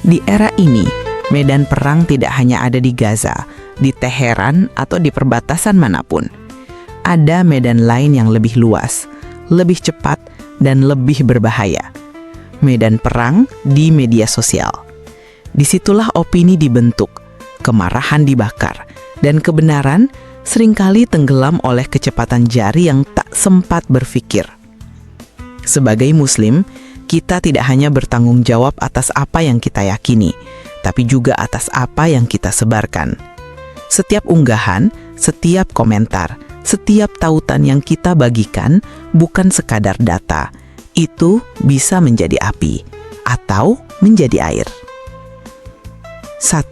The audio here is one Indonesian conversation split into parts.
Di era ini, medan perang tidak hanya ada di Gaza, di Teheran, atau di perbatasan manapun. Ada medan lain yang lebih luas, lebih cepat, dan lebih berbahaya. Medan perang di media sosial. Disitulah opini dibentuk, kemarahan dibakar, dan kebenaran seringkali tenggelam oleh kecepatan jari yang tak sempat berpikir. Sebagai Muslim, kita tidak hanya bertanggung jawab atas apa yang kita yakini, tapi juga atas apa yang kita sebarkan. Setiap unggahan, setiap komentar, setiap tautan yang kita bagikan bukan sekadar data. Itu bisa menjadi api atau menjadi air. 1.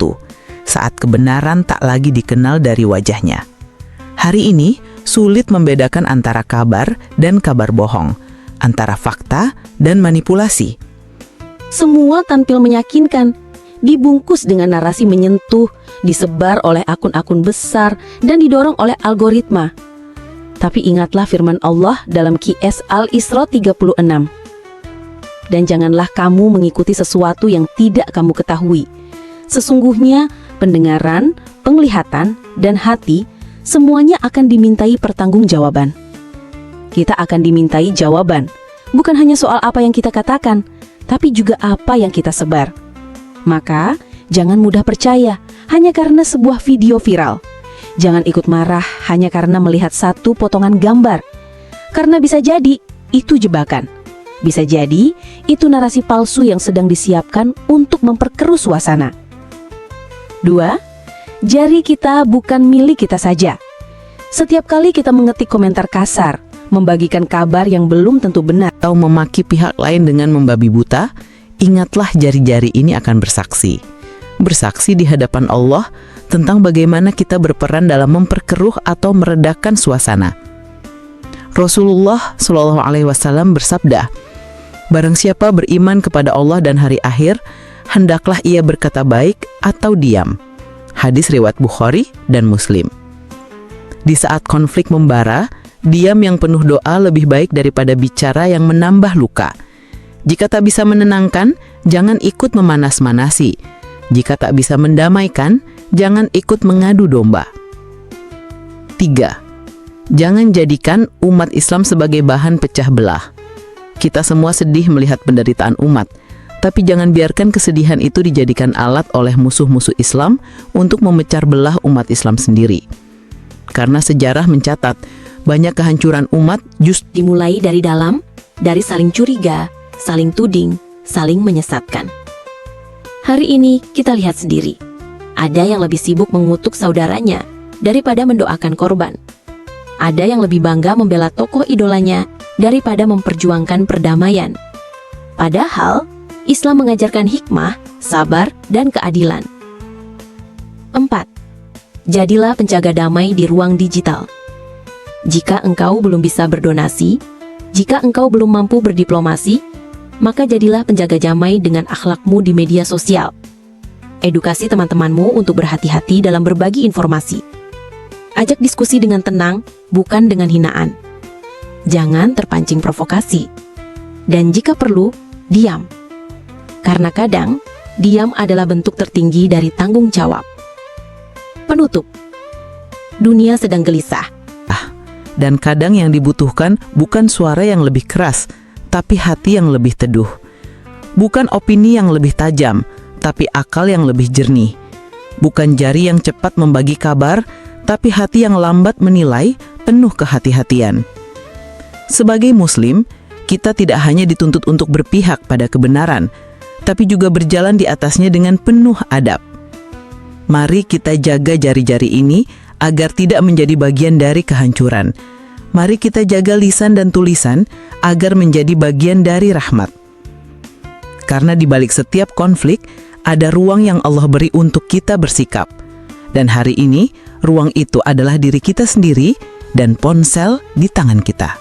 Saat kebenaran tak lagi dikenal dari wajahnya. Hari ini sulit membedakan antara kabar dan kabar bohong, antara fakta dan manipulasi. Semua tampil meyakinkan, dibungkus dengan narasi menyentuh, disebar oleh akun-akun besar, dan didorong oleh algoritma. Tapi ingatlah firman Allah dalam Qiyas Al-Isra 36. Dan janganlah kamu mengikuti sesuatu yang tidak kamu ketahui. Sesungguhnya pendengaran, penglihatan, dan hati semuanya akan dimintai pertanggungjawaban. Kita akan dimintai jawaban, bukan hanya soal apa yang kita katakan, tapi juga apa yang kita sebar. Maka, jangan mudah percaya hanya karena sebuah video viral. Jangan ikut marah hanya karena melihat satu potongan gambar. Karena bisa jadi itu jebakan. Bisa jadi itu narasi palsu yang sedang disiapkan untuk memperkeruh suasana. 2. Jari kita bukan milik kita saja. Setiap kali kita mengetik komentar kasar, membagikan kabar yang belum tentu benar, Atau memaki pihak lain dengan membabi buta, ingatlah jari-jari ini akan bersaksi. Bersaksi di hadapan Allah tentang bagaimana kita berperan dalam memperkeruh atau meredakan suasana. Rasulullah SAW bersabda, "Barang siapa beriman kepada Allah dan hari akhir, hendaklah ia berkata baik atau diam." Hadis riwayat Bukhari dan Muslim. Di saat konflik membara, diam yang penuh doa lebih baik daripada bicara yang menambah luka. Jika tak bisa menenangkan, jangan ikut memanas-manasi. Jika tak bisa mendamaikan, jangan ikut mengadu domba. 3. Jangan jadikan umat Islam sebagai bahan pecah belah. Kita semua sedih melihat penderitaan umat, tapi jangan biarkan kesedihan itu dijadikan alat oleh musuh-musuh Islam untuk memecah belah umat Islam sendiri. Karena sejarah mencatat, banyak kehancuran umat justru dimulai dari dalam, dari saling curiga, saling tuding, saling menyesatkan. Hari ini kita lihat sendiri, ada yang lebih sibuk mengutuk saudaranya daripada mendoakan korban. Ada yang lebih bangga membela tokoh idolanya daripada memperjuangkan perdamaian. Padahal, Islam mengajarkan hikmah, sabar, dan keadilan. 4. Jadilah penjaga damai di ruang digital. Jika engkau belum bisa berdonasi, jika engkau belum mampu berdiplomasi, maka jadilah penjaga damai dengan akhlakmu di media sosial. Edukasi teman-temanmu untuk berhati-hati dalam berbagi informasi. Ajak diskusi dengan tenang, bukan dengan hinaan. Jangan terpancing provokasi. Dan jika perlu, diam. Karena kadang, diam adalah bentuk tertinggi dari tanggung jawab. Penutup. Dunia sedang gelisah. Dan kadang yang dibutuhkan bukan suara yang lebih keras, tapi hati yang lebih teduh. Bukan opini yang lebih tajam, tapi akal yang lebih jernih. Bukan jari yang cepat membagi kabar, tapi hati yang lambat menilai, penuh kehati-hatian. Sebagai Muslim, kita tidak hanya dituntut untuk berpihak pada kebenaran, tapi juga berjalan di atasnya dengan penuh adab. Mari kita jaga jari-jari ini agar tidak menjadi bagian dari kehancuran. Mari kita jaga lisan dan tulisan agar menjadi bagian dari rahmat. Karena di balik setiap konflik, ada ruang yang Allah beri untuk kita bersikap. Dan hari ini, ruang itu adalah diri kita sendiri dan ponsel di tangan kita.